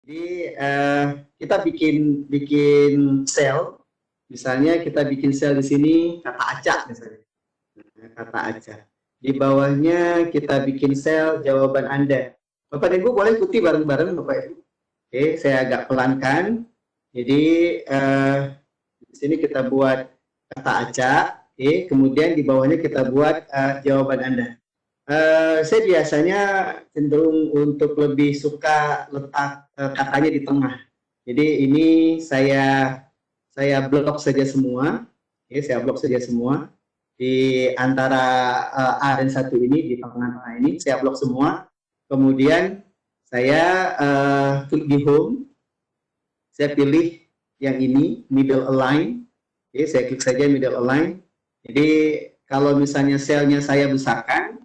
Jadi kita bikin bikin sel, misalnya kita bikin sel di sini kata acak misalnya, kata acak. Di bawahnya kita bikin sel jawaban Anda. Bapak dan Ibu boleh ikuti bareng-bareng Bapak Ibu. Oke, saya agak pelankan. Jadi di sini kita buat kata acak, oke, kemudian di bawahnya kita buat jawaban Anda. Saya biasanya cenderung untuk lebih suka letak katanya di tengah. Jadi ini saya blok saja semua, saya blok saja semua di antara A dan 1 ini, di tengah-tengah ini saya blok semua. Kemudian saya klik di home, saya pilih yang ini middle align, saya klik saja middle align. Jadi kalau misalnya selnya saya besarkan,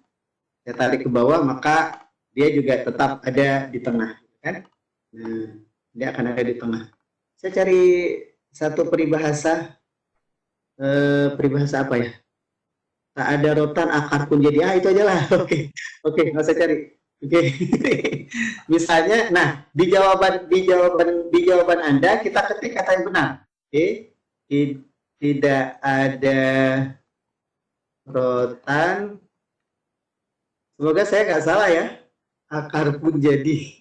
saya tarik ke bawah, maka dia juga tetap ada di tengah, kan? Nah, dia akan ada di tengah. Saya cari satu peribahasa, peribahasa apa ya? Tak ada rotan, akar pun jadi. Itu aja lah. Oke, nggak usah cari. Oke. Misalnya, nah di jawaban Anda kita ketik kata yang benar. Oke, tidak ada rotan. Semoga saya nggak salah ya. Akar pun jadi.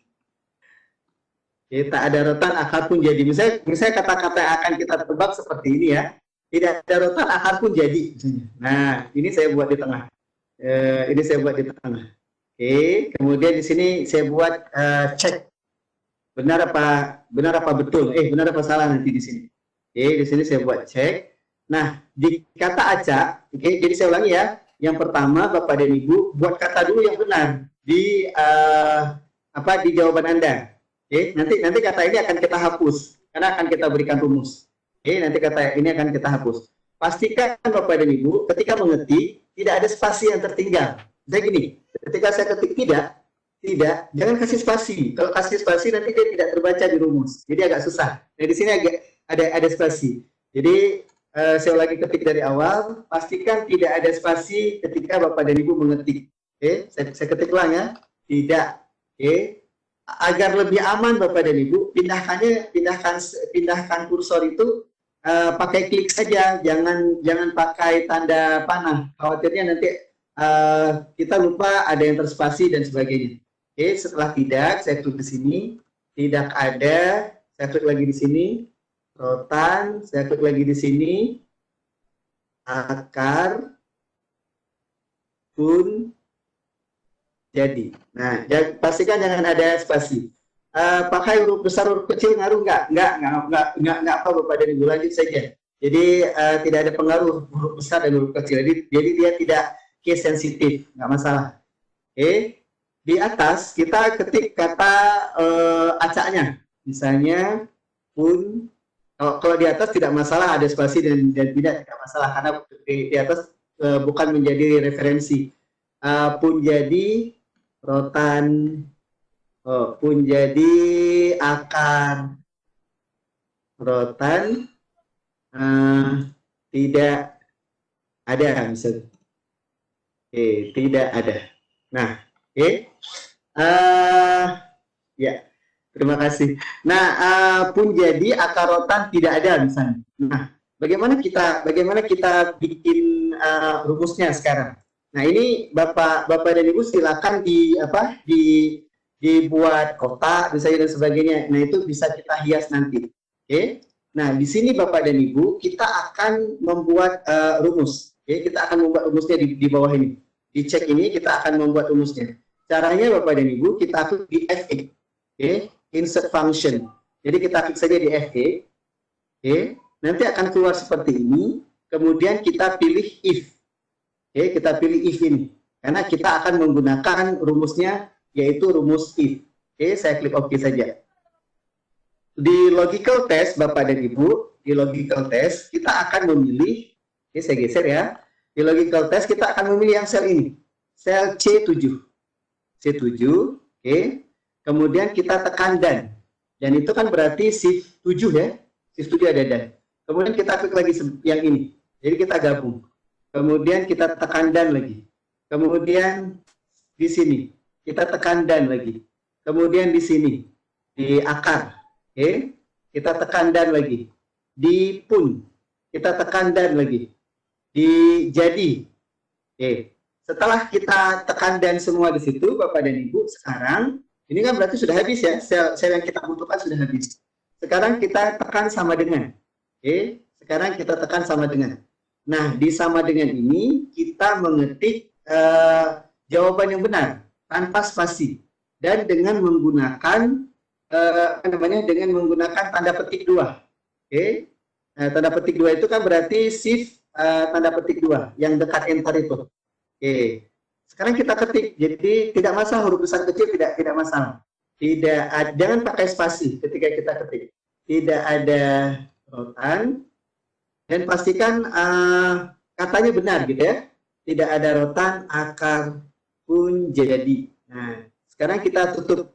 Oke, tak ada rotan, akar pun jadi. Misalnya kata-kata yang akan kita tebak seperti ini ya. Tidak ada rotan, akar pun jadi. Nah, ini saya buat di tengah. Ini saya buat di tengah. Oke, kemudian di sini saya buat cek benar apa betul. Benar apa salah nanti di sini. Oke, di sini saya buat cek. Nah, di kata acak, oke, jadi saya ulangi ya. Yang pertama, Bapak dan Ibu, buat kata dulu yang benar di di jawaban Anda. Oke, nanti kata ini akan kita hapus karena akan kita berikan rumus. Oke, nanti kata ini akan kita hapus. Pastikan Bapak dan Ibu ketika mengetik tidak ada spasi yang tertinggal. Saya gini, ketika saya ketik tidak, jangan kasih spasi. Kalau kasih spasi nanti dia tidak terbaca di rumus. Jadi agak susah. Nah, di sini agak ada spasi. Jadi saya lagi ketik dari awal, pastikan tidak ada spasi ketika Bapak dan Ibu mengetik. Oke, saya ketik ulang ya. Tidak. Oke. Agar lebih aman Bapak dan Ibu, pindahkan kursor itu pakai klik saja, jangan pakai tanda panah. Khawatirnya nanti kita lupa ada yang terspasi dan sebagainya. Oke, setelah tidak, saya klik di sini, tidak ada, saya klik lagi di sini, rotan, saya klik lagi di sini, akar pun jadi. Nah, pastikan jangan ada spasi. Pakai huruf besar, huruf kecil ngaruh nggak apa Bapak dan Ibu, lanjut saja. Jadi tidak ada pengaruh huruf besar dan huruf kecil. Jadi dia tidak case sensitif, nggak masalah. Oke, di atas kita ketik kata acaknya. Misalnya pun, kalau di atas tidak masalah ada spasi dan tidak masalah karena di atas bukan menjadi referensi. Pun jadi rotan, pun jadi akar, rotan tidak ada misalnya. Tidak ada. Nah, ya, terima kasih. Nah, pun jadi akar rotan tidak ada misalnya. Nah, bagaimana kita bikin rumusnya sekarang? Nah, ini Bapak dan Ibu silakan dibuat kotak misalnya dan sebagainya. Nah, itu bisa kita hias nanti. Oke. Nah, di sini Bapak dan Ibu kita akan membuat rumus. Oke, kita akan membuat rumusnya di bawah ini. Di cek ini kita akan membuat rumusnya. Caranya Bapak dan Ibu kita klik di FA. Oke, insert function. Jadi kita klik saja di FA. Oke, nanti akan keluar seperti ini. Kemudian kita pilih if. Oke, kita pilih if ini. Karena kita akan menggunakan rumusnya, yaitu rumus if. Oke, saya klik OK saja. Di logical test, Bapak dan Ibu, di logical test, kita akan memilih, oke, saya geser ya. Di logical test, kita akan memilih yang sel ini. Sel C7. C7, oke. Kemudian kita tekan dan. Dan itu kan berarti shift 7 ya. Shift 7 ada dan. Kemudian kita klik lagi yang ini. Jadi kita gabung. Kemudian kita tekan dan lagi. Kemudian di sini kita tekan dan lagi. Kemudian di sini di akar, oke, kita tekan dan lagi, di pun, kita tekan dan lagi, di jadi, oke. Setelah kita tekan dan semua di situ, Bapak dan Ibu, sekarang ini kan berarti sudah habis ya, sel yang kita butuhkan sudah habis. Sekarang kita tekan sama dengan, oke. Sekarang kita tekan sama dengan. Nah, di sama dengan ini kita mengetik jawaban yang benar tanpa spasi dan dengan menggunakan dengan menggunakan tanda petik 2. Oke. Nah, tanda petik 2 itu kan berarti shift tanda petik 2 yang dekat enter itu. Oke. Sekarang kita ketik. Jadi tidak masalah huruf besar kecil, tidak masalah. Jangan pakai spasi ketika kita ketik. Tidak ada rotan. Dan pastikan katanya benar gitu ya. Tidak ada rotan, akar pun jadi. Nah, sekarang kita tutup.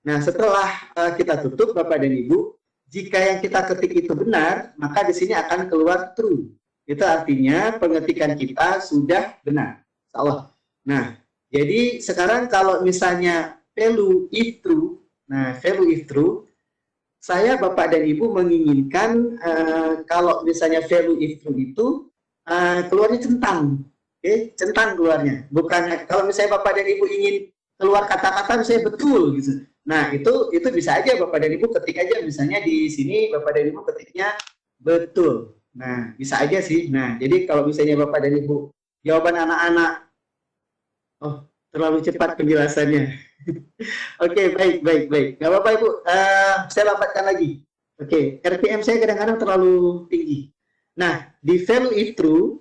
Nah, setelah kita tutup, Bapak dan Ibu, jika yang kita ketik itu benar, maka di sini akan keluar true. Itu artinya pengetikan kita sudah benar. Insyaallah. Nah, jadi sekarang kalau misalnya value if true, nah value if true, saya Bapak dan Ibu menginginkan kalau misalnya value if true itu keluarnya centang, oke, centang keluarnya. Bukan kalau misalnya Bapak dan Ibu ingin keluar kata-kata misalnya betul gitu. Nah itu bisa aja Bapak dan Ibu ketik aja misalnya di sini Bapak dan Ibu ketiknya betul. Nah bisa aja sih. Nah jadi kalau misalnya Bapak dan Ibu jawaban anak-anak, oh terlalu cepat penjelasannya. Oke, baik. Nggak apa-apa Ibu, saya lambatkan lagi. Oke, RPM saya kadang-kadang terlalu tinggi. Nah, di value if true,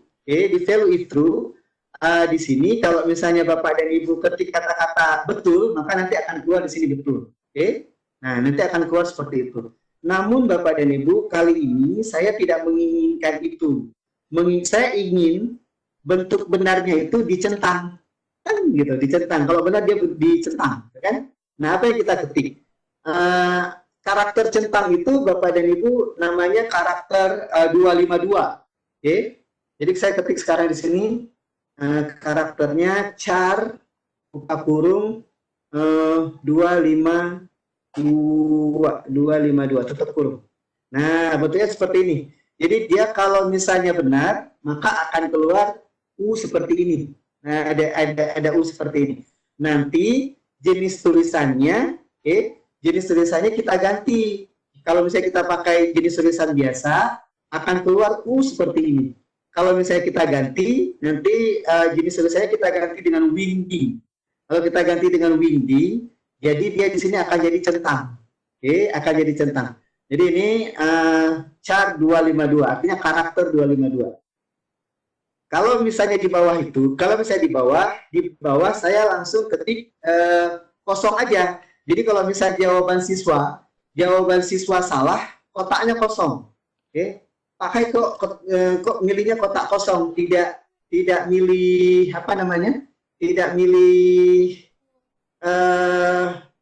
di sini kalau misalnya Bapak dan Ibu ketik kata-kata betul, maka nanti akan keluar di sini betul. Oke, nah nanti akan keluar seperti itu. Namun Bapak dan Ibu, kali ini saya tidak menginginkan itu. Saya ingin bentuk benarnya itu dicentang. Kan gitu, dicentang. Kalau benar dia dicentang, kan? Nah, apa yang kita ketik? Karakter centang itu Bapak dan Ibu namanya karakter 252. Oke. Jadi saya ketik sekarang di sini karakternya char buka kurung 252 tutup kurung. Nah, bentuknya seperti ini. Jadi dia kalau misalnya benar, maka akan keluar U seperti ini. Nah, ada U seperti ini. Nanti jenis tulisannya, jenis tulisannya kita ganti. Kalau misalnya kita pakai jenis tulisan biasa, akan keluar U seperti ini. Kalau misalnya kita ganti, nanti jenis tulisannya kita ganti dengan windy. Kalau kita ganti dengan windy, jadi dia di sini akan jadi centang. Akan jadi centang. Jadi ini char 252, artinya karakter 252. Kalau misalnya di bawah itu, di bawah saya langsung ketik kosong aja. Jadi kalau misalnya jawaban siswa salah, kotaknya kosong. Oke. Pakai kok milihnya kotak kosong, tidak milih apa namanya? Tidak milih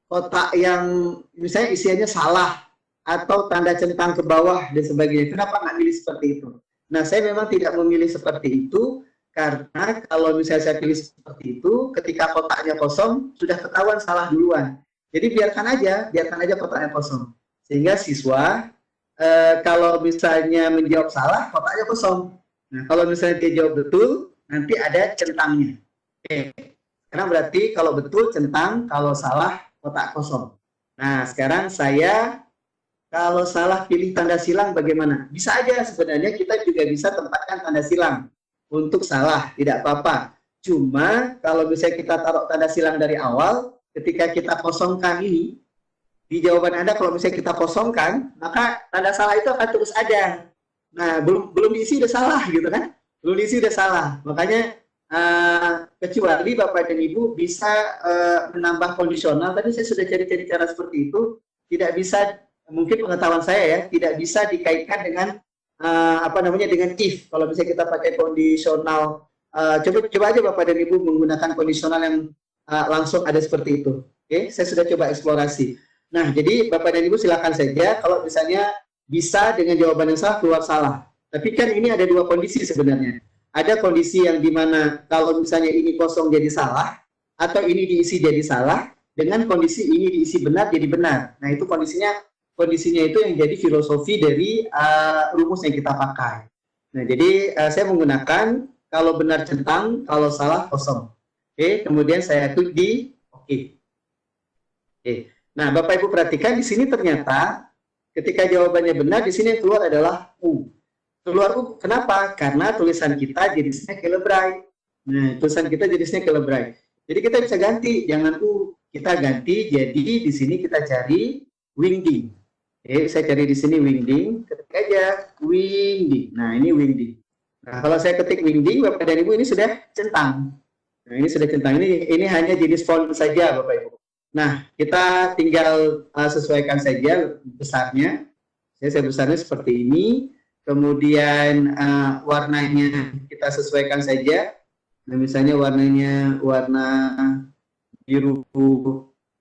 kotak yang misalnya isiannya salah atau tanda centang ke bawah dan sebagainya. Kenapa nggak milih seperti itu? Nah, saya memang tidak memilih seperti itu karena kalau misalnya saya pilih seperti itu, ketika kotaknya kosong sudah ketahuan salah duluan. Jadi biarkan aja kotaknya kosong. Sehingga siswa kalau misalnya menjawab salah, kotaknya kosong. Nah, kalau misalnya dia jawab betul, nanti ada centangnya. Oke. Sekarang berarti kalau betul centang, kalau salah kotak kosong. Nah, sekarang saya kalau salah pilih tanda silang bagaimana? Bisa aja sebenarnya kita juga bisa tempatkan tanda silang untuk salah, tidak apa-apa. Cuma kalau misalnya kita taruh tanda silang dari awal, ketika kita kosongkan ini, di jawaban Anda kalau misalnya kita kosongkan, maka tanda salah itu akan terus ada. Nah, belum diisi udah salah gitu kan? Belum diisi udah salah. Makanya kecuali Bapak dan Ibu bisa menambah kondisional. Tadi saya sudah cari-cari cara seperti itu, tidak bisa. Mungkin pengetahuan saya ya, tidak bisa dikaitkan dengan dengan if. Kalau misalnya kita pakai kondisional, coba aja Bapak dan Ibu menggunakan kondisional yang langsung ada seperti itu. Oke, saya sudah coba eksplorasi. Nah, jadi Bapak dan Ibu silakan saja kalau misalnya bisa dengan jawaban yang salah keluar salah. Tapi kan ini ada dua kondisi sebenarnya. Ada kondisi yang dimana kalau misalnya ini kosong jadi salah, atau ini diisi jadi salah. dengan kondisi ini diisi benar jadi benar. Nah, itu kondisinya itu yang jadi filosofi dari rumus yang kita pakai. Nah, jadi saya menggunakan kalau benar centang, kalau salah kosong. Oke, kemudian saya klik di oke. Oke. Nah, Bapak Ibu perhatikan di sini ternyata ketika jawabannya benar, di sini yang keluar adalah U. Keluar U, kenapa? Karena tulisan kita jenisnya Celebrai. Nah, tulisan kita jenisnya Celebrai. Jadi kita bisa ganti, jangan U, kita ganti. Jadi di sini kita cari Wingding. Oke, saya cari di sini Wingding, ketik aja Wingding. Nah, ini Wingding. Nah, kalau saya ketik Wingding, Bapak dan Ibu, ini sudah centang. Nah, ini sudah centang. Ini hanya jenis font saja, Bapak Ibu. Nah, kita tinggal sesuaikan saja besarnya. Saya besarnya seperti ini. Kemudian warnanya kita sesuaikan saja. Nah, misalnya warnanya warna biru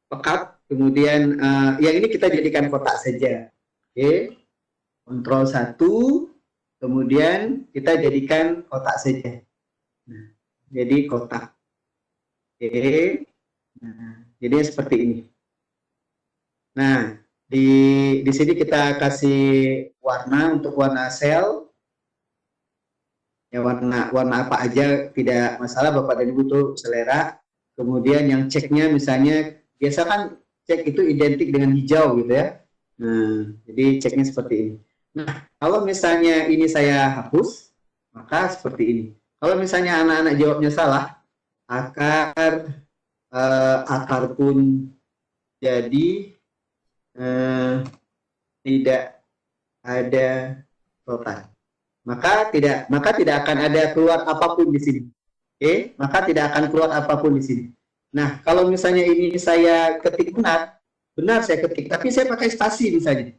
pekat. Kemudian yang ini kita jadikan kotak saja. Oke. Kontrol 1. Kemudian kita jadikan kotak saja. Nah, jadi kotak. Oke. Nah, jadi seperti ini. Nah, di sini kita kasih warna untuk warna sel. Ya, warna apa aja tidak masalah, Bapak dan Ibu tuh selera. Kemudian yang ceknya misalnya biasa kan cek itu identik dengan hijau gitu ya. Nah, jadi ceknya seperti ini. Nah, kalau misalnya ini saya hapus, maka seperti ini. Kalau misalnya anak-anak jawabnya salah, akar pun jadi tidak ada rotan. Maka tidak akan ada keluar apapun di sini. Oke, maka tidak akan keluar apapun di sini. Nah, kalau misalnya ini saya ketik benar saya ketik, tapi saya pakai spasi misalnya.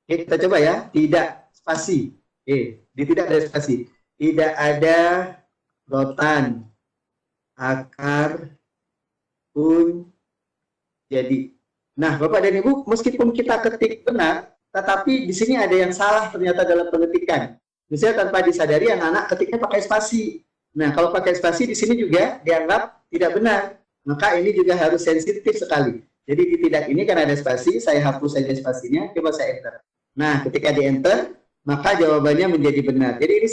Oke, kita coba ya, tidak spasi. Oke, tidak ada spasi. Tidak ada rotan. Akar pun jadi. Nah, Bapak dan Ibu, meskipun kita ketik benar, tetapi di sini ada yang salah ternyata dalam pengetikan. Misalnya tanpa disadari anak-anak ketiknya pakai spasi. Nah, kalau pakai spasi di sini juga dianggap tidak benar. Maka ini juga harus sensitif sekali. Jadi di tidak ini kan ada spasi, saya hapus saja spasinya, coba saya enter. Nah, ketika di enter, maka jawabannya menjadi benar. Jadi ini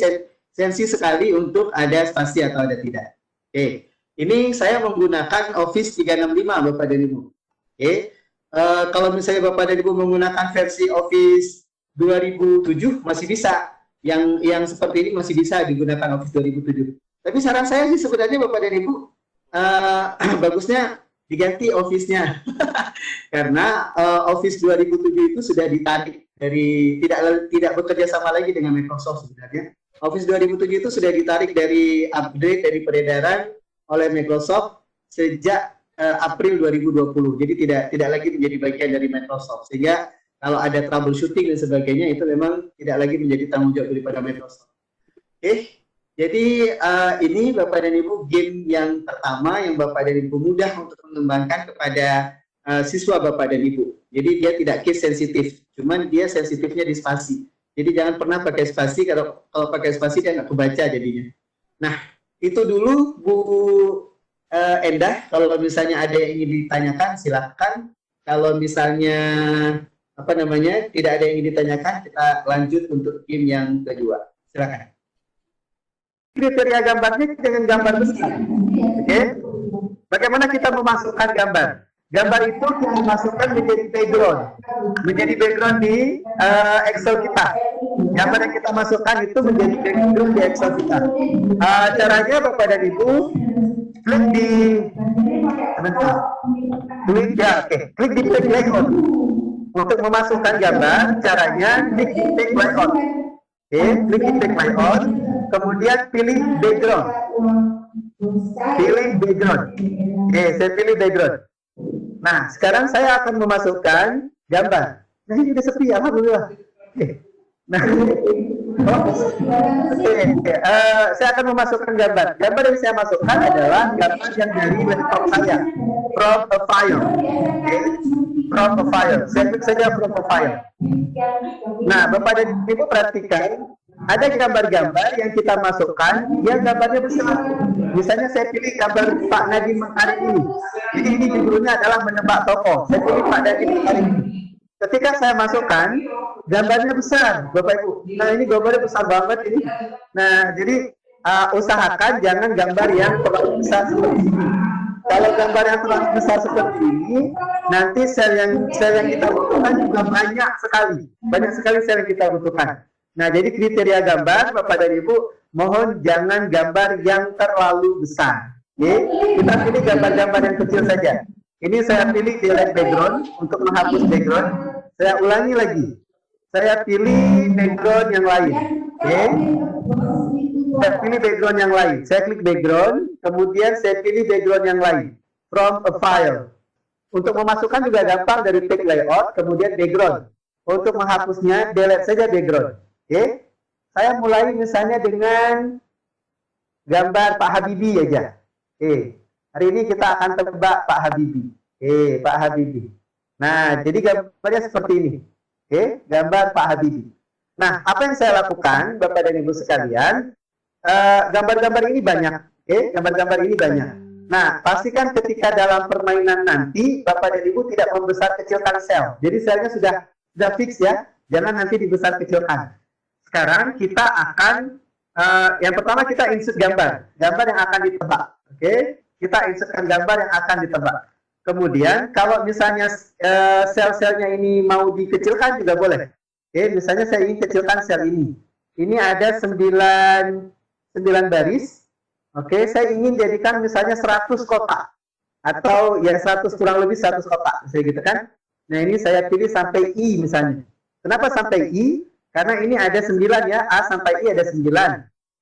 sensi sekali untuk ada spasi atau ada tidak. Oke, ini saya menggunakan Office 365, Bapak dan Ibu. Oke, kalau misalnya Bapak dan Ibu menggunakan versi Office 2007 masih bisa. Yang seperti ini masih bisa digunakan Office 2007. Tapi saran saya sih sebenarnya Bapak dan Ibu, bagusnya diganti Office-nya. Karena Office 2007 itu sudah ditarik dari tidak bekerja sama lagi dengan Microsoft sebenarnya. Office 2007 itu sudah ditarik dari upgrade dari peredaran oleh Microsoft sejak April 2020. Jadi tidak lagi menjadi bagian dari Microsoft. Sehingga kalau ada troubleshooting dan sebagainya itu memang tidak lagi menjadi tanggung jawab daripada Microsoft. Oke. Jadi ini Bapak dan Ibu game yang pertama yang Bapak dan Ibu mudah untuk mengembangkan kepada siswa Bapak dan Ibu. Jadi dia tidak case sensitif, cuman dia sensitifnya di spasi. Jadi jangan pernah pakai spasi, kalau pakai spasi dia nggak kebaca jadinya. Nah, itu dulu Bu Endah, kalau misalnya ada yang ingin ditanyakan silakan. Kalau misalnya tidak ada yang ingin ditanyakan, kita lanjut untuk game yang kedua. Silakan. Kriteria gambarnya jangan gambar besar. Oke. Bagaimana kita memasukkan gambar? Gambar itu kita masukkan menjadi background di Excel kita. Gambar yang kita masukkan itu menjadi background di Excel kita. Caranya Bapak dan Ibu klik di klik di Take Layout. Untuk memasukkan gambar, caranya klik di Take Layout. Oke, klik di Take Layout. Kemudian pilih background. Oke, saya pilih background. Nah, sekarang saya akan memasukkan gambar. Nah, ini udah sepi, alhamdulillah. Oke. Nah, saya akan memasukkan gambar. Gambar yang saya masukkan adalah gambar yang dari laptop saya. From a file. Oke. From a file. Saya klik saja from a file. Nah, Bapak dan Ibu perhatikan. Ada gambar-gambar yang kita masukkan, yang gambarnya besar. Misalnya saya pilih gambar Pak Nadiem Makarim ini. Jadi ini judulnya adalah menebak tokoh. Saya pilih Pak Nadiem Makarim ini. Ketika saya masukkan, gambarnya besar, Bapak Ibu. Nah ini gambarnya besar banget ini. Nah jadi usahakan jangan gambar yang terlalu besar seperti ini. Kalau gambar yang terlalu besar seperti ini, nanti sel yang kita butuhkan juga banyak sekali sel yang kita butuhkan. Nah, jadi kriteria gambar, Bapak dan Ibu, mohon jangan gambar yang terlalu besar. Oke? Kita pilih gambar-gambar yang kecil saja. Ini saya pilih delete background untuk menghapus background. Saya ulangi lagi. Saya pilih background yang lain. Oke? Saya pilih background yang lain. Saya klik background, kemudian saya pilih background yang lain. From a file. Untuk memasukkan juga gampang dari tag layout, kemudian background. Untuk menghapusnya, delete saja background. Oke, saya mulai misalnya dengan gambar Pak Habibie aja. Oke, hari ini kita akan tebak Pak Habibie. Oke, Pak Habibie. Nah, jadi gambarnya seperti ini. Oke, gambar Pak Habibie. Nah, apa yang saya lakukan, Bapak dan Ibu sekalian, gambar-gambar ini banyak. Oke, gambar-gambar ini banyak. Nah, pastikan ketika dalam permainan nanti, Bapak dan Ibu tidak membesar kecilkan sel. Jadi selnya sudah fix ya, jangan nanti dibesar kecilkan. Sekarang kita akan yang pertama kita insert gambar yang akan ditebak. Oke, kita insertkan gambar yang akan ditebak. Kemudian kalau misalnya sel-selnya ini mau dikecilkan juga boleh. Oke, misalnya saya ingin kecilkan sel ini. Ini ada 9 baris. Oke, saya ingin jadikan misalnya 100 kotak atau ya 100 kurang lebih 100 kotak, saya gitu kan. Nah, ini saya pilih sampai I misalnya. Kenapa sampai I? Karena ini ada 9 ya, A sampai I ada 9.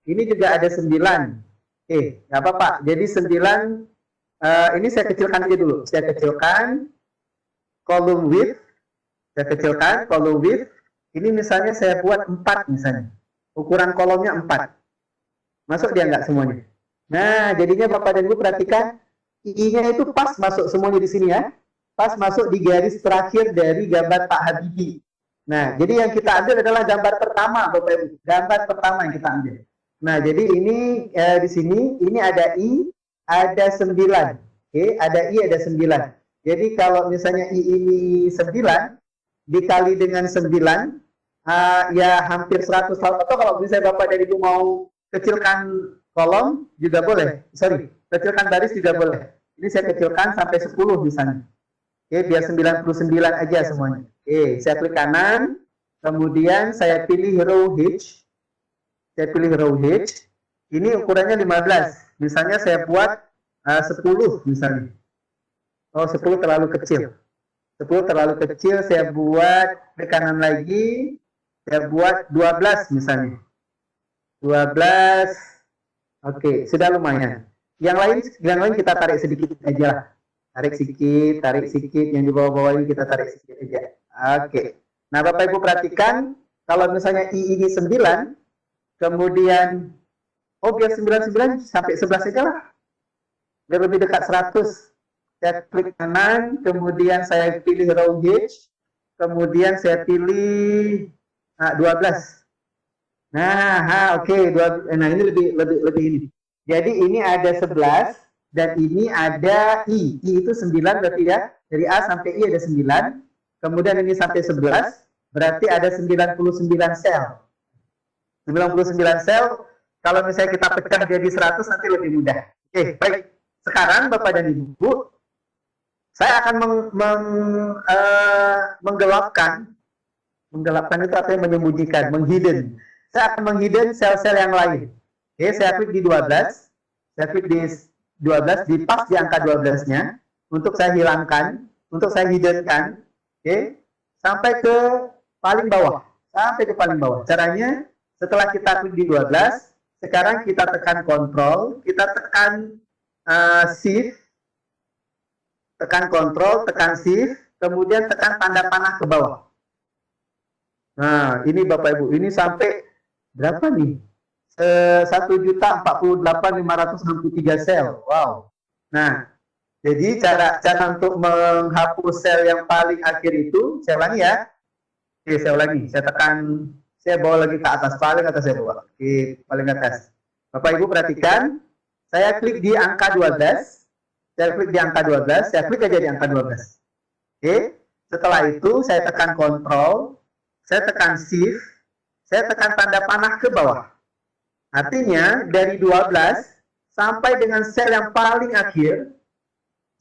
Ini juga ada 9. Nggak apa-apa. Jadi 9, ini saya kecilkan aja dulu. Saya kecilkan column width. Saya kecilkan column width. Ini misalnya saya buat 4 misalnya. Ukuran kolomnya 4. Masuk dia nggak semuanya? Nah, jadinya Bapak dan Ibu perhatikan, I-nya itu pas masuk semuanya di sini ya. Pas masuk di garis terakhir dari gambar Pak Habibie. Nah, jadi yang kita ambil adalah gambar pertama, Bapak Ibu. Gambar pertama yang kita ambil. Nah, jadi ini di sini, ini ada I, ada 9. Oke, ada I, ada 9. Jadi kalau misalnya I ini 9, dikali dengan 9, ya hampir 100. Atau kalau misalnya Bapak dan Ibu mau kecilkan kolom, juga boleh. Sorry, kecilkan baris juga boleh. Ini saya kecilkan sampai 10 misalnya. Oke, biar 99 aja semuanya. Oke, saya klik kanan, kemudian saya pilih row H. Saya pilih row H. Ini ukurannya 15. Misalnya saya buat 10 misalnya. Oh, 10 terlalu kecil. 10 terlalu kecil, saya buat klik kanan lagi. Saya buat 12 misalnya. 12. Oke, sudah lumayan. Yang lain kita tarik sedikit aja lah. Tarik sedikit, yang di bawah-bawah ini kita tarik sedikit aja. Oke. Nah, Bapak Ibu perhatikan, kalau misalnya I ini 9, kemudian, biar 99 sampai 11 aja lah. Biar lebih dekat 100. Saya klik kanan, kemudian saya pilih row H, kemudian saya pilih 12. Nah, oke. Nah, ini lebih ini. Jadi ini ada 11. Dan ini ada I. I itu 9 berarti ya. Dari A sampai I ada 9. Kemudian ini sampai 11. Berarti ada 99 sel. 99 sel. Kalau misalnya kita pecah jadi 100 nanti lebih mudah. Oke, baik. Sekarang Bapak dan Ibu, saya akan menggelapkan. Menggelapkan itu artinya menyembunyikan, menghidden. Saya akan menghidden sel-sel yang lain. Oke, saya klik di 12. Saya klik di 12, di pas di angka 12-nya, untuk saya hilangkan, untuk saya hiddenkan, oke, sampai ke paling bawah, Caranya, setelah kita klik di 12, sekarang kita tekan Ctrl, kita tekan Shift, tekan Ctrl, tekan Shift, kemudian tekan tanda panah ke bawah. Nah, ini Bapak Ibu, ini sampai berapa nih? 1.048.563 sel. Wow. Nah, jadi cara untuk menghapus sel yang paling akhir itu, saya ulangi ya. Oke, saya ulangi. Saya saya bawa lagi ke atas, paling atas saya bawa. Oke, paling atas. Bapak Ibu perhatikan, saya klik di angka 12, saya klik di angka 12, saya klik aja di angka 12. Oke, setelah itu saya tekan Ctrl, saya tekan Shift, saya tekan tanda panah ke bawah. Artinya dari 12 sampai dengan sel yang paling akhir,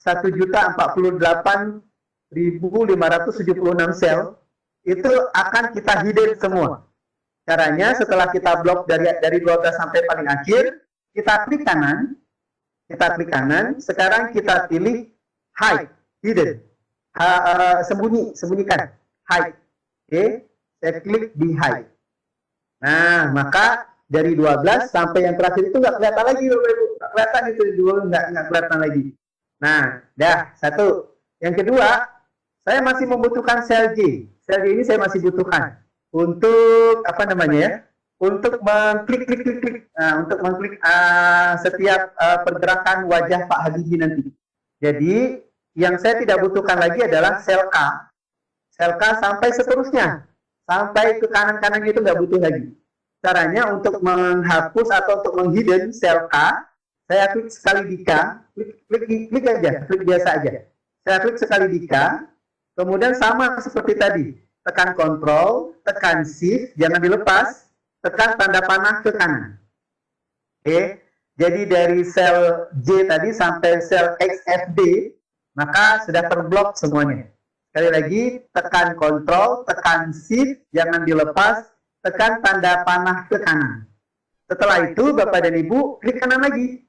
1.048.576 sel, itu akan kita hidden semua. Caranya setelah kita blok dari 12 sampai paling akhir, kita klik kanan, sekarang kita pilih hide, hidden, sembunyikan, hide. Oke, saya klik di hide. Nah, maka dari 12 sampai yang terakhir itu nggak kelihatan lagi, nggak kelihatan itu dulu, nggak kelihatan lagi. Nah, dah satu. Yang kedua, saya masih membutuhkan sel J. Sel J ini saya masih butuhkan untuk apa namanya ya? Untuk mengklik, untuk mengklik setiap pergerakan wajah Pak Habibie nanti. Jadi yang saya tidak butuhkan lagi adalah sel K sampai seterusnya, sampai ke kanan itu nggak butuh lagi. Caranya untuk menghapus atau untuk menghidden sel K, saya klik sekali di K, klik aja, klik biasa aja. Saya klik sekali di K, kemudian sama seperti tadi, tekan Ctrl, tekan Shift, jangan dilepas, tekan tanda panah ke kanan. Oke, jadi dari sel J tadi sampai sel XFD, maka sudah terblok semuanya. Sekali lagi, tekan Ctrl, tekan Shift, jangan dilepas, tekan tanda panah ke kanan. Setelah itu, Bapak dan Ibu, klik kanan lagi.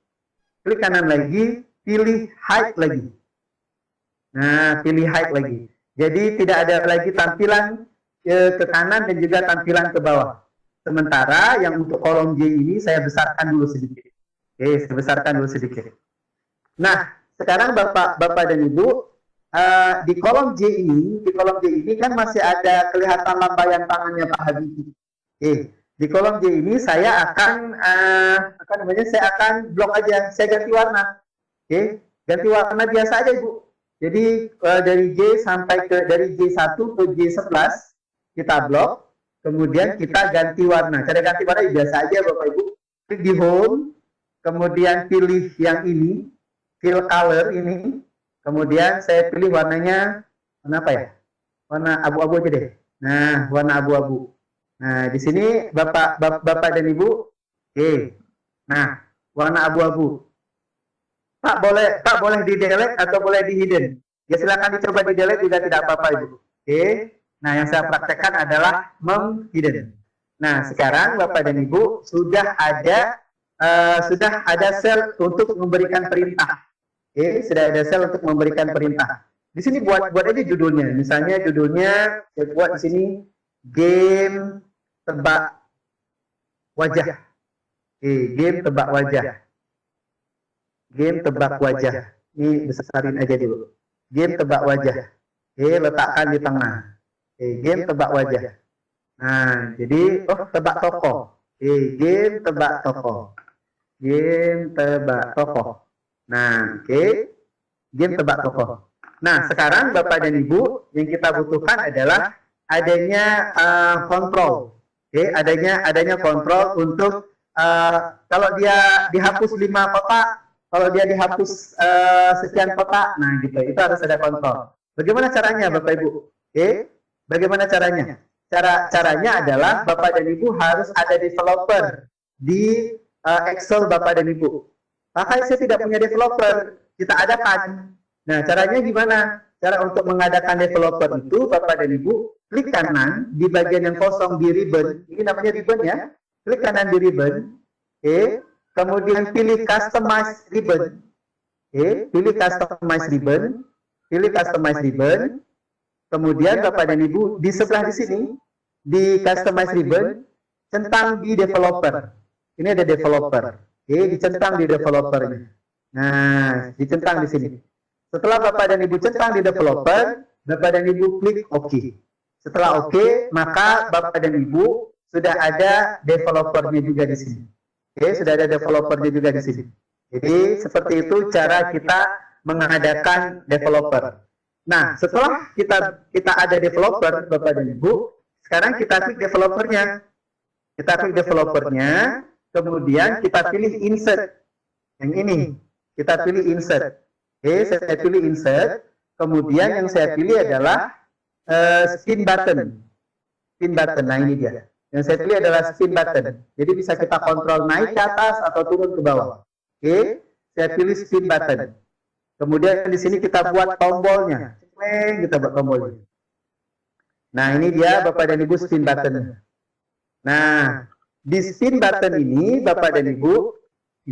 Klik kanan lagi, pilih hide lagi. Nah, pilih hide lagi. Jadi tidak ada lagi tampilan ke kanan dan juga tampilan ke bawah. Sementara yang untuk kolom J ini saya besarkan dulu sedikit. Oke, saya besarkan dulu sedikit. Nah, sekarang Bapak dan Ibu, di kolom J ini kan masih ada kelihatan lambaian tangannya Pak Habibie. Oke, di kolom J ini saya akan saya akan blok aja, saya ganti warna. Oke, ganti warna biasa aja Ibu. Jadi dari J sampai dari J1 ke J11 kita blok, kemudian kita ganti warna. Cara ganti warna biasa aja Bapak Ibu. Klik di home, kemudian pilih yang ini, fill color ini. Kemudian saya pilih warnanya warna apa ya? Warna abu-abu aja deh. Nah, warna abu-abu. Nah, di sini Bapak dan Ibu, oke. Nah, warna abu-abu. Pak boleh di delete atau boleh di hidden? Ya silakan dicoba di delete juga tidak apa-apa Ibu. Oke. Nah, yang saya praktekkan adalah menghidden. Nah, sekarang Bapak dan Ibu sudah ada sel untuk memberikan perintah. Oke, sudah ada sel untuk memberikan perintah. Di sini buat aja judulnya. Misalnya judulnya saya buat di sini game tebak wajah. Oke, game tebak wajah. Game tebak wajah. Ini besarin aja dulu. Game tebak wajah. Oke, letakkan di tengah. Oke, game tebak wajah. Nah, jadi tebak tokoh. Oke, game tebak tokoh. Game tebak tokoh. Nah, oke. Game tebak tokoh. Nah, sekarang Bapak dan Ibu, yang kita butuhkan adalah adanya kontrol. Oke, adanya kontrol untuk kalau dia dihapus 5 kotak, kalau dia dihapus sekian kotak, nah gitu. Itu harus ada kontrol. Bagaimana caranya Bapak Ibu? Oke, bagaimana caranya? Caranya adalah Bapak dan Ibu harus ada developer di Excel Bapak dan Ibu. Maka saya tidak punya developer, kita adakan. Nah, caranya gimana? Cara untuk mengadakan developer itu, Bapak dan Ibu, klik kanan di bagian yang kosong di ribbon. Ini namanya ribbon ya. Klik kanan di ribbon. Oke. Kemudian pilih customize ribbon. Oke. Pilih customize ribbon. Pilih customize ribbon. Kemudian Bapak dan Ibu, di sebelah di sini, di customize ribbon, centang di developer. Ini ada developer. Oke, dicentang di developernya. Nah, dicentang di sini. Setelah Bapak dan Ibu centang di developer, Bapak dan Ibu klik OK. Setelah OK, maka Bapak dan Ibu sudah ada developernya juga di sini. Oke, sudah ada developernya juga di sini. Jadi, seperti itu cara kita mengadakan developer. Nah, setelah kita ada developer, Bapak dan Ibu, Sekarang kita klik developernya. Kita klik developernya, kemudian kita pilih insert. Yang ini, kita pilih insert. Oke, saya pilih insert. Kemudian yang saya pilih adalah spin button. Spin button, nah ini dia. Yang saya pilih adalah spin button. Jadi bisa kita kontrol naik ke atas atau turun ke bawah. Oke, saya pilih spin button. Kemudian di sini kita buat tombolnya. Kita buat tombolnya. Nah, ini dia Bapak dan Ibu spin button. Nah, di spin button ini, Bapak dan Ibu,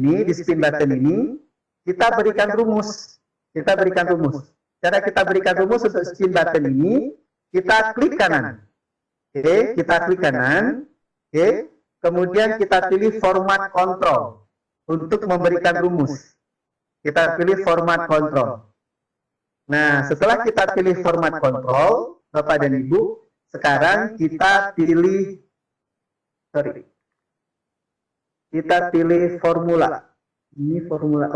ini di spin button ini, kita berikan rumus. Kita berikan rumus. Cara kita berikan rumus untuk spin button ini, kita klik kanan. Oke, kita klik kanan. Oke, kemudian kita pilih format control untuk memberikan rumus. Kita pilih format control. Nah, setelah kita pilih format control, Bapak dan Ibu, sekarang kita pilih kita pilih formula. Ini formula.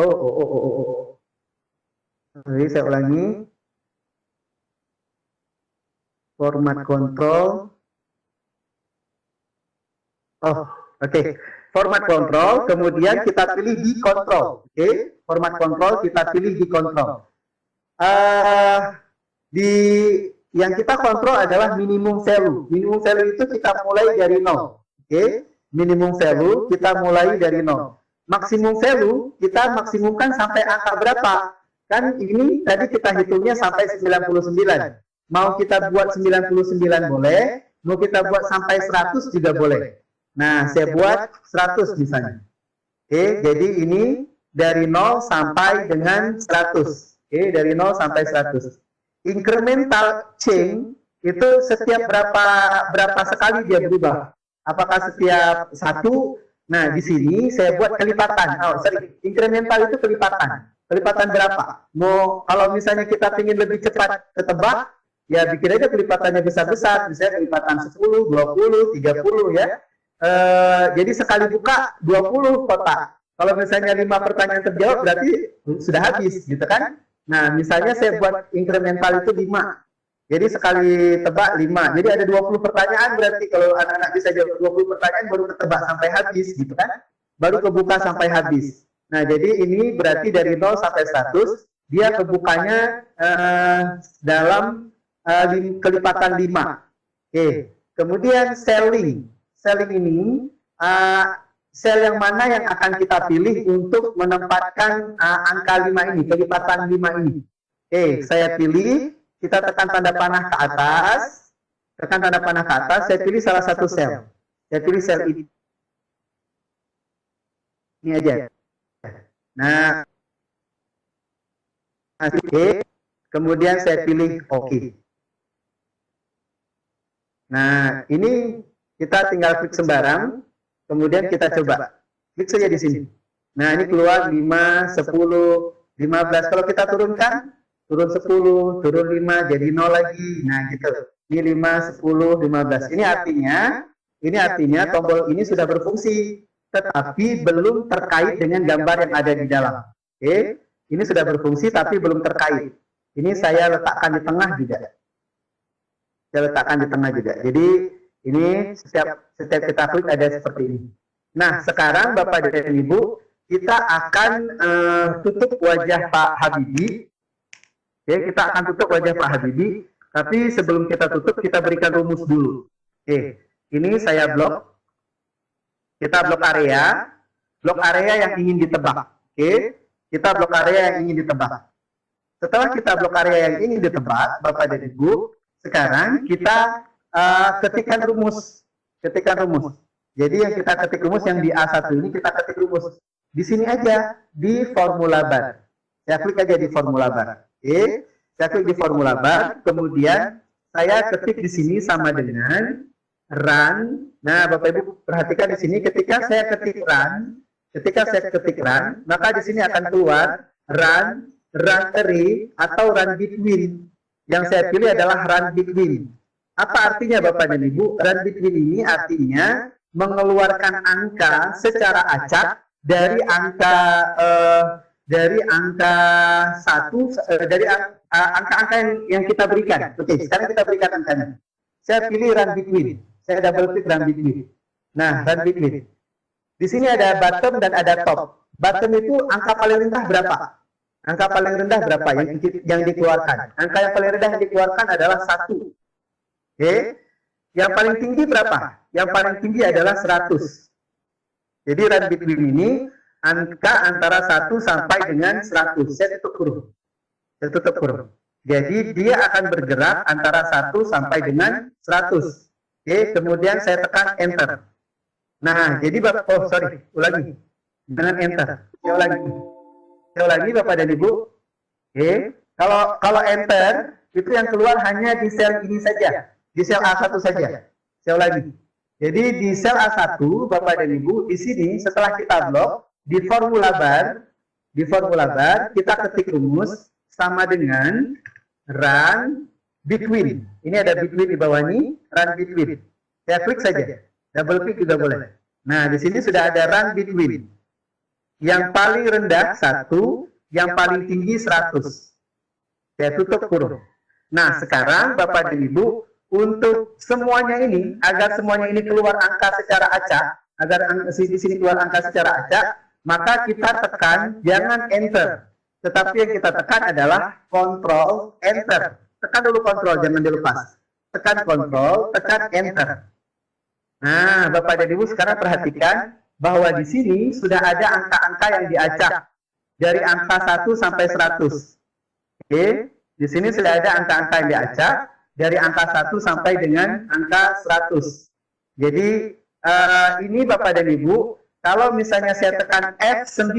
Oke, saya ulangi. Format control. Oke. Format control, kemudian kita pilih di control. Oke, format control kita pilih di control. Yang kita kontrol adalah minimum value. Minimum value itu kita mulai dari 0. Oke, minimum value kita mulai dari 0. Maksimum value kita maksimumkan sampai angka berapa? Kan ini tadi kita hitungnya sampai 99. Mau kita buat 99 boleh, mau kita buat sampai 100 juga boleh. Nah, saya buat 100 misalnya. Oke, jadi ini dari 0 sampai dengan 100. Oke, dari 0 sampai 100. Incremental change itu setiap berapa sekali dia berubah. Apakah setiap 1? Nah, di sini saya buat kelipatan. Incremental itu kelipatan. Kelipatan berapa? Mau kalau misalnya kita ingin lebih cepat ketebak, ya bikin aja kelipatannya besar-besar. Misalnya kelipatan 10, 20, 30 ya. Jadi sekali buka 20 kotak. Kalau misalnya 5 pertanyaan terjawab berarti sudah habis, gitu kan? Nah, misalnya saya buat incremental itu 5. Jadi sekali tebak 5. Jadi ada 20 pertanyaan berarti kalau anak-anak bisa jawab 20 pertanyaan baru ketebak sampai habis, gitu kan? Baru kebuka sampai habis. Nah, jadi ini berarti dari 0 sampai 100 dia kebukanya dalam kelipatan 5. Oke. Kemudian selling. Selling ini sel yang mana yang akan kita pilih untuk menempatkan angka 5 ini, kelipatan 5 ini. Oke, saya pilih, kita tekan tanda panah ke atas, saya pilih salah satu sel. Saya pilih sel ini. Ini aja. Nah, oke. Kemudian saya pilih oke. Nah, ini kita tinggal klik sembarang, kemudian kita coba. Klik saja di sini. Nah, ini keluar 5, 10, 15. Kalau kita turunkan, turun 10, turun 5, jadi 0 lagi. Nah, gitu. Ini 5, 10, 15. Ini artinya tombol ini sudah berfungsi, tetapi belum terkait dengan gambar yang ada di dalam. Oke, ini sudah berfungsi tapi belum terkait. Ini saya letakkan di tengah juga. Jadi ini setiap kita klik ada seperti ini. Nah, sekarang Bapak dan Ibu, kita akan tutup wajah Pak Habibie. Oke, kita akan tutup wajah Pak Habibie. Tapi sebelum kita tutup, kita berikan rumus dulu. Oke, ini saya blok. Kita blok area yang ingin ditebak. Oke, kita blok area yang ingin ditebak. Setelah kita blok area yang ingin ditebak, Bapak dan Ibu, sekarang kita ketikkan rumus. Jadi yang kita ketik rumus yang di A1 ini kita ketik rumus. Di sini aja, di formula bar. Saya klik aja di formula bar. Oke, saya klik di formula bar, kemudian saya ketik di sini sama dengan run. Nah, Bapak Ibu perhatikan di sini ketika saya ketik run, maka di sini akan keluar run array atau run between. Yang saya pilih adalah run between. Apa artinya Bapak dan Ibu? Run between ini artinya mengeluarkan angka secara acak dari angka angka-angka yang kita berikan. Oke, sekarang kita berikan angkanya. saya pilih run between. Saya double klik run between. Nah, run between. Di sini ada bottom dan ada top. Bottom itu angka paling rendah berapa? Angka paling rendah berapa yang dikeluarkan? Angka yang paling rendah yang dikeluarkan adalah 1. Oke. Yang paling tinggi berapa? Yang paling tinggi adalah 100. Jadi run between ini angka antara 1 sampai dengan 100. Saya tutup huruf. Saya tutup huruf. Jadi dia akan bergerak antara 1 sampai dengan 100. Oke, kemudian saya tekan enter. Nah, jadi Bapak, ulangi. Dengan enter. Saya ulangi Bapak dan Ibu. Oke, kalau enter, itu yang keluar hanya di sel ini saja. Di sel A1 saja. Saya ulangi. Jadi di sel A1, Bapak dan Ibu, di sini setelah kita blok, di formula bar, kita ketik rumus sama dengan run between. Ini ada between di bawah ini, run between. Saya klik saja, double klik juga boleh. Nah, di sini sudah ada run between. Yang paling rendah 1, yang paling tinggi 100. Saya tutup huruf. Nah, sekarang Bapak dan Ibu, untuk semuanya ini, agar semuanya ini keluar angka secara acak, agar di sini keluar angka secara acak, maka kita tekan, jangan enter. Tetapi yang kita tekan adalah Ctrl Enter. Tekan dulu Ctrl, jangan dilepas. Tekan Ctrl, tekan Enter. Nah, Bapak dan Ibu sekarang perhatikan bahwa di sini sudah ada angka-angka yang diacak dari angka 1 sampai 100. Oke, di sini sudah ada angka-angka yang diacak dari angka 1 sampai dengan angka 100. Jadi ini Bapak dan Ibu, kalau misalnya saya tekan F9,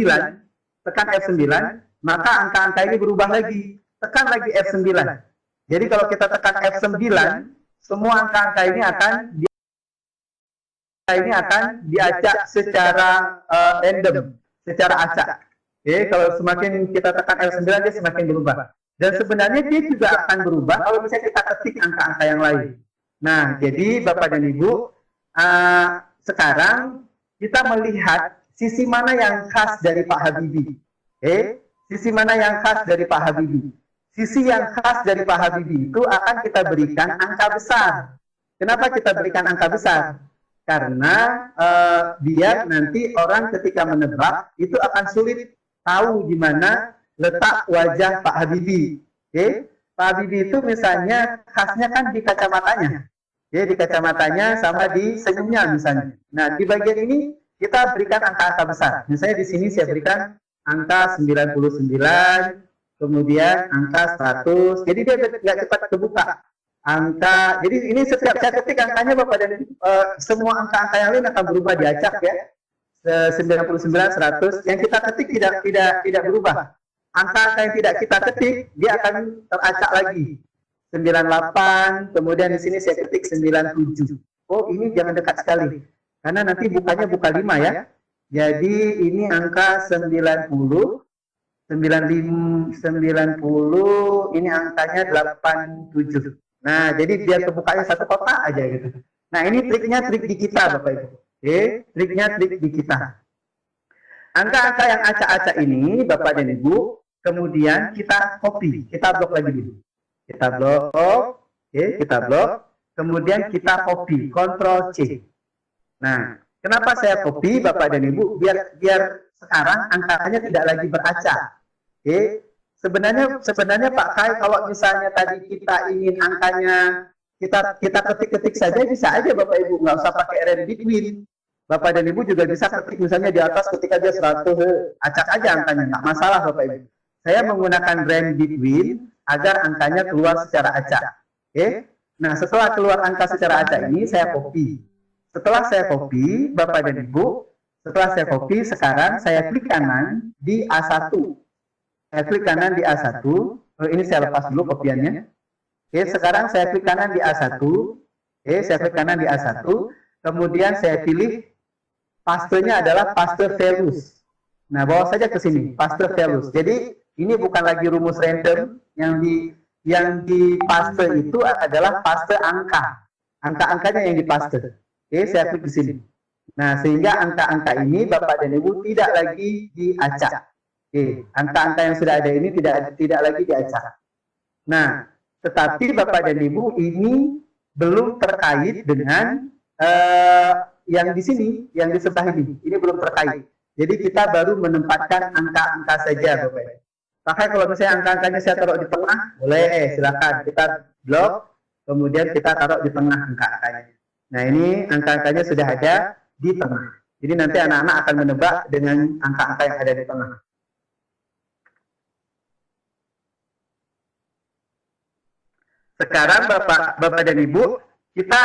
maka angka-angka ini berubah lagi. Tekan lagi F9. Jadi kalau kita tekan F9, semua angka-angka ini akan diacak secara random, secara acak. Oke, kalau semakin kita tekan F9, dia semakin berubah. Dan sebenarnya dia juga akan berubah kalau misalnya kita ketik angka-angka yang lain. Nah, jadi Bapak dan Ibu, sekarang kita melihat sisi mana yang khas dari Pak Habibie. Sisi mana yang khas dari Pak Habibie? Sisi yang khas dari Pak Habibie itu akan kita berikan angka besar. Kenapa kita berikan angka besar? Karena biar nanti orang ketika menebak itu akan sulit tahu di mana letak wajah Pak Habibie. Pak Habibie itu misalnya khasnya kan di kacamatanya. Di kacamatanya sama di senyumnya misalnya. Nah, di bagian ini kita berikan angka-angka besar. Misalnya di sini saya berikan angka 99, kemudian angka 100. Jadi dia nggak cepat kebuka. Jadi ini setiap saya ketik angkanya Bapak dan semua angka-angka yang lain akan berubah diacak ya. 99, 100. Yang kita ketik tidak berubah. Angka-angka yang tidak kita ketik dia akan teracak lagi. 98, kemudian di sini saya ketik 97. Oh, ini jangan dekat sekali. Karena nanti bukanya buka 5 ya. Jadi ini angka 90, 90, ini angkanya 87. Nah, jadi biar kebukanya satu kotak aja gitu. Nah, ini triknya trik di kita Bapak Ibu. Triknya trik di kita. Angka-angka yang acak-acak ini Bapak dan Ibu, kemudian kita copy, kita blok lagi dulu. Kita blok, kemudian kita copy, Ctrl C. Nah, kenapa saya copy Bapak dan Ibu? Biar sekarang angkanya tidak lagi beracak. Sebenarnya Pak Kai, kalau misalnya tadi kita ingin angkanya kita ketik-ketik saja bisa aja Bapak Ibu, nggak usah pakai run between. Bapak dan Ibu juga bisa ketik misalnya di atas ketik aja 100, acak aja angkanya, nggak masalah Bapak Ibu. Saya menggunakan run between agar angkanya keluar secara acak. Nah, setelah keluar angka secara acak ini saya copy. Setelah saya copy, Bapak dan Ibu, sekarang saya klik kanan di A1. Saya klik kanan di A1. Ini saya lepas dulu kopiannya. Sekarang saya klik kanan di A1. Saya klik kanan di A1. Kemudian saya pilih pastenya adalah paste values. Nah, bawa saja ke sini, paste values. Jadi ini bukan lagi rumus random, yang di paste itu adalah paste angka. Angka-angkanya yang dipaste. Saya klik di sini. Nah, sehingga angka-angka ini Bapak dan Ibu tidak lagi diacak. Angka-angka yang sudah ada ini tidak lagi diacak. Nah, tetapi Bapak dan Ibu ini belum terkait dengan yang di sini, yang di sebelah ini. Ini belum terkait. Jadi kita baru menempatkan angka-angka saja, Bapak. Makanya kalau misalnya angka-angkanya saya taruh di tengah, boleh, silakan kita blok, kemudian kita taruh di tengah angka-angkanya. Nah ini angka-angkanya sudah ada di tengah. Jadi nanti anak-anak akan menebak dengan angka-angka yang ada di tengah. Sekarang Bapak dan Ibu, kita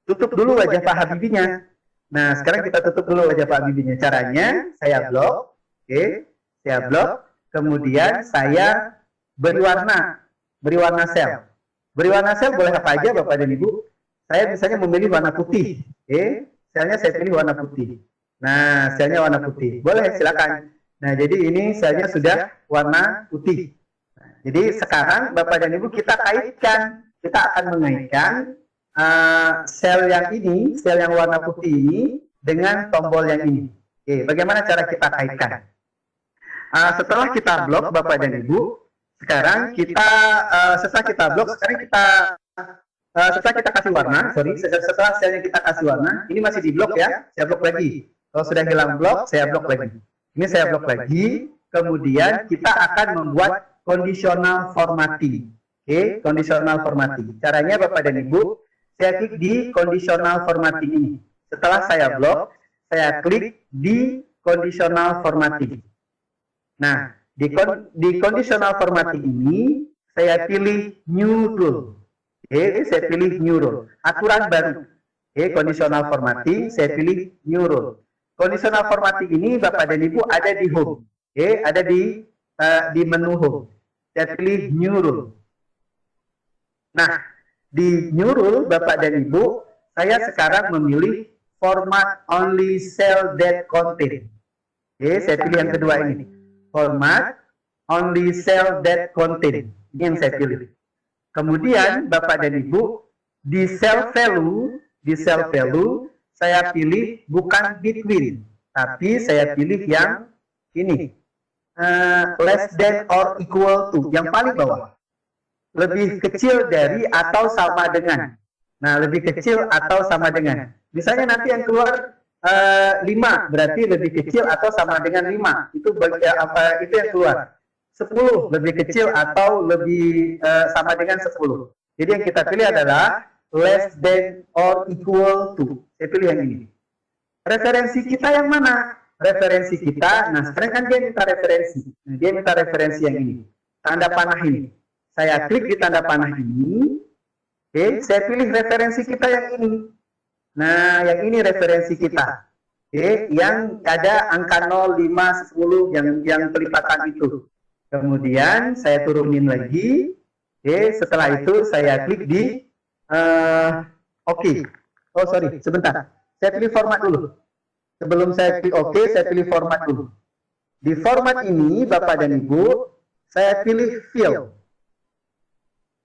tutup dulu wajah Pak Habibie-nya. Nah, sekarang kita tutup dulu wajah Pak Habibie-nya. Caranya, saya blok, oke, saya blok, kemudian saya beri warna sel. Beri warna sel boleh apa aja Bapak dan Ibu. Saya misalnya memilih warna putih, oke, selnya saya pilih warna putih. Nah, selnya warna putih, boleh silakan. Nah, jadi ini selnya sudah warna putih. Jadi sekarang Bapak dan Ibu kita kaitkan, kita akan mengaitkan sel yang ini, sel yang warna putih ini dengan tombol yang ini. Oke, bagaimana cara kita kaitkan? Setelah kita blok Bapak dan Ibu, sekarang kita setelah kita blok, sekarang kita setelah kita kasih warna, setelah selnya kita kasih warna, ini masih di blok ya, saya blok lagi. Kalau sudah hilang blok, saya blok lagi. Ini saya blok lagi, kemudian kita akan membuat conditional formatting. Oke, conditional formatting. Caranya Bapak dan Ibu, saya klik di conditional formatting ini. Setelah saya blok, saya klik di conditional formatting. Nah, di conditional formatting ini, saya pilih new rule. Oke, saya pilih new rule. Aturan baru. Oke, conditional formatting, saya pilih new rule. Conditional formatting ini Bapak dan Ibu ada di home. Oke, ada di menu home. Saya pilih new rule. Nah, di new rule Bapak dan Ibu, saya sekarang memilih format only cell that contain. Oke, saya pilih yang kedua ini. Format only cell that contain. Ini yang saya pilih. Kemudian Bapak dan Ibu, di cell value, saya pilih bukan between, tapi saya pilih yang ini. Less than or equal to, yang paling bawah. Lebih kecil dari atau sama dengan. Nah, lebih kecil atau sama dengan. Misalnya nanti yang keluar 5, berarti lebih kecil atau sama dengan 5. Itu itu yang keluar. 10 lebih kecil atau lebih sama dengan 10. Jadi yang kita pilih adalah less than or equal to. Saya pilih yang ini. Referensi kita yang mana? Referensi kita, nah sekarang kan dia minta referensi. Nah, dia minta referensi yang ini. Tanda panah ini. Saya klik di tanda panah ini. Oke, saya pilih referensi kita yang ini. Nah, yang ini referensi kita. Oke, yang ada angka 0, 5, 10 yang pelipatan itu. Kemudian saya turunin lagi. Oke, setelah itu saya klik di oke. Oh, sorry, sebentar. Saya pilih format dulu. Sebelum saya klik OK, saya pilih format dulu. Di format ini, Bapak dan Ibu, saya pilih fill.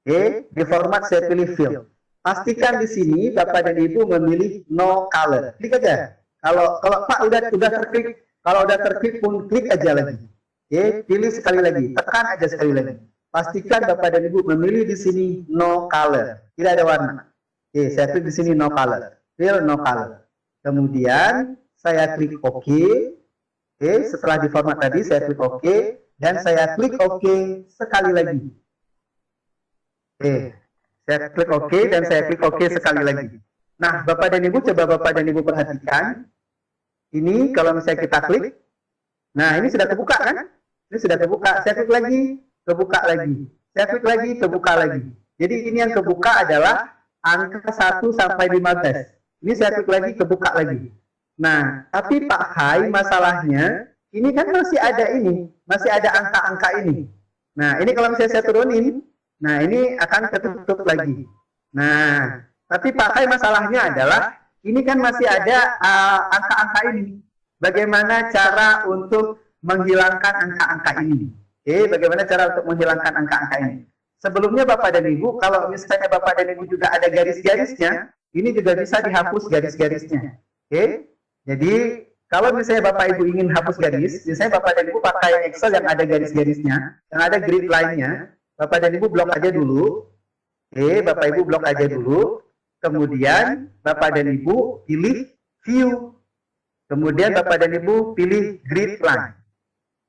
Oke, di format saya pilih fill. Pastikan di sini Bapak dan Ibu memilih no color. Klik aja. Kalau Pak udah terklik, kalau udah terklik pun klik aja lagi. Oke, pilih sekali lagi, tekan aja sekali lagi. Pastikan Bapak dan Ibu memilih di sini no color, tidak ada warna. Oke, saya klik di sini no color, fill no color. Kemudian saya klik OK. Oke, setelah di format tadi saya klik OK dan saya klik OK sekali lagi. Oke, saya klik OK dan saya klik OK sekali lagi. Nah, Bapak dan Ibu, coba Bapak dan Ibu perhatikan. Ini kalau misalnya kita klik, nah ini sudah kebuka kan? Ini sudah kebuka. Saya klik lagi, kebuka lagi. Saya klik lagi, kebuka lagi. Jadi ini yang kebuka adalah angka 1 sampai 15. Ini saya klik lagi, kebuka lagi. Nah, tapi Pak Hai, masalahnya ini kan masih ada ini, masih ada angka-angka ini. Nah, ini kalau misalnya saya turunin, nah ini akan ketutup lagi. Nah, tapi Pak Hai masalahnya adalah ini kan masih ada angka-angka ini. Bagaimana cara untuk menghilangkan angka-angka ini? Oke, bagaimana cara untuk menghilangkan angka-angka ini? Sebelumnya Bapak dan Ibu, kalau misalnya Bapak dan Ibu juga ada garis-garisnya, ini juga bisa dihapus garis-garisnya. Oke? Jadi, kalau misalnya Bapak Ibu ingin hapus garis, misalnya Bapak dan Ibu pakai Excel yang ada garis-garisnya, yang ada grid line-nya, Bapak dan Ibu blok aja dulu. Oke, Bapak Ibu blok aja dulu. Kemudian Bapak dan Ibu pilih view. Kemudian Bapak dan Ibu pilih grid line.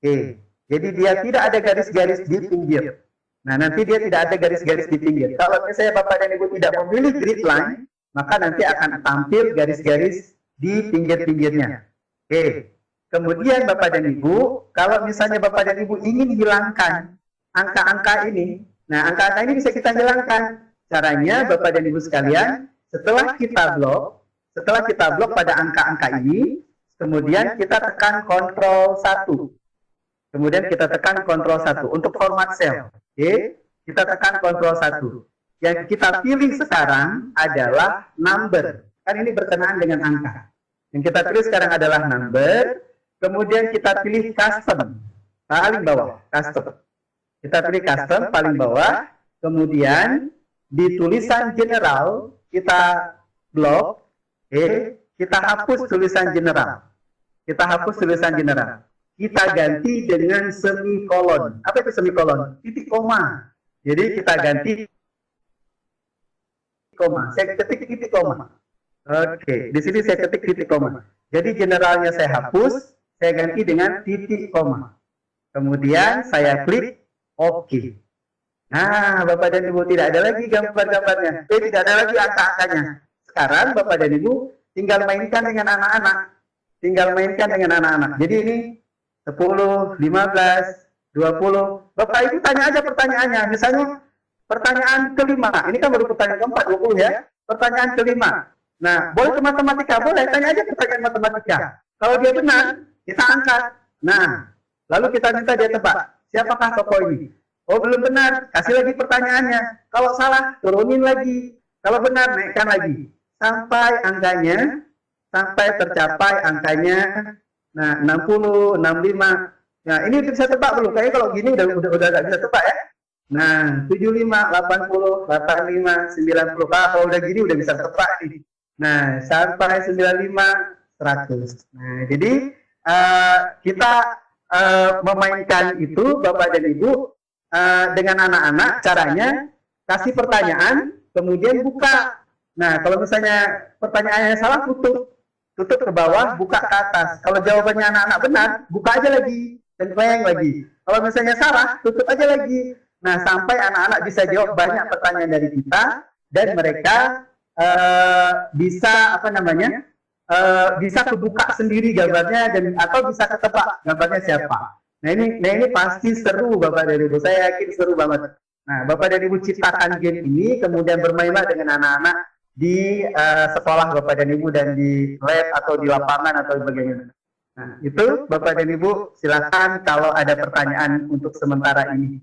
Oke, jadi dia tidak ada garis-garis di pinggir. Nah, nanti dia tidak ada garis-garis di pinggir. Kalau misalnya Bapak dan Ibu tidak memilih grid line, maka nanti akan tampil garis-garis di pinggir-pinggirnya. Oke, kemudian Bapak dan Ibu, kalau misalnya Bapak dan Ibu ingin hilangkan angka-angka ini, nah angka-angka ini bisa kita hilangkan. Caranya Bapak dan Ibu sekalian, setelah kita blok pada angka-angka ini, kemudian kita tekan Ctrl 1. Kemudian kita tekan Ctrl 1 untuk format cell. Oke, kita tekan Ctrl 1. Yang kita pilih sekarang adalah number. Kan ini berkenaan dengan angka. Yang kita pilih sekarang adalah number. Kemudian kita pilih custom. Paling bawah, custom. Kita pilih custom paling bawah. Kemudian di tulisan general kita blok. Kita hapus tulisan general. Kita hapus tulisan general. Kita ganti dengan semikolon. Apa itu semikolon? Titik koma. Jadi kita ganti koma. Saya ketik titik koma. Oke, di sini saya ketik titik koma. Jadi generalnya saya hapus, saya ganti dengan titik koma. Kemudian saya klik OK. Nah, Bapak dan Ibu tidak ada lagi gambar-gambarnya. Tidak ada lagi angka-angkanya. Sekarang Bapak dan Ibu tinggal mainkan dengan anak-anak. Jadi ini 10, 15, 20. Bapak Ibu tanya aja pertanyaannya. Misalnya pertanyaan kelima. Ini kan baru pertanyaan keempat, 20 ya. Pertanyaan kelima. Nah, boleh ke matematika? Boleh, tanya aja pertanyaan matematika. Kalau dia benar, kita angkat. Nah, lalu kita minta dia tebak. Siapakah tokoh ini? Oh, belum benar. Kasih lagi pertanyaannya. Kalau salah, turunin lagi. Kalau benar, naikkan lagi. Sampai angkanya, sampai tercapai angkanya. Nah, 60, 65. Nah, ini bisa tebak belum? Kayaknya kalau gini udah nggak bisa tebak ya. Nah, 75, 80, 85, 90. Kalau udah gini udah bisa tebak nih. Nah, sampai 95, 100. Nah, jadi kita memainkan itu Bapak dan Ibu dengan anak-anak. Caranya kasih pertanyaan, kemudian buka. Nah, kalau misalnya pertanyaannya salah, tutup ke bawah, buka ke atas. Kalau jawabannya anak-anak benar, buka aja lagi, cempreng lagi. Kalau misalnya salah, tutup aja lagi. Nah, sampai anak-anak bisa jawab banyak pertanyaan dari kita, dan mereka bisa bisa kebuka sendiri gambarnya, dan atau bisa ketebak gambarnya siapa. Nah ini pasti seru Bapak dan Ibu. Saya yakin seru banget. Nah, Bapak dan Ibu ciptakan game ini, kemudian bermainlah dengan anak-anak di sekolah Bapak dan Ibu, dan di lab atau di lapangan atau bagaimana. Nah, itu Bapak dan Ibu silakan kalau ada pertanyaan untuk sementara ini.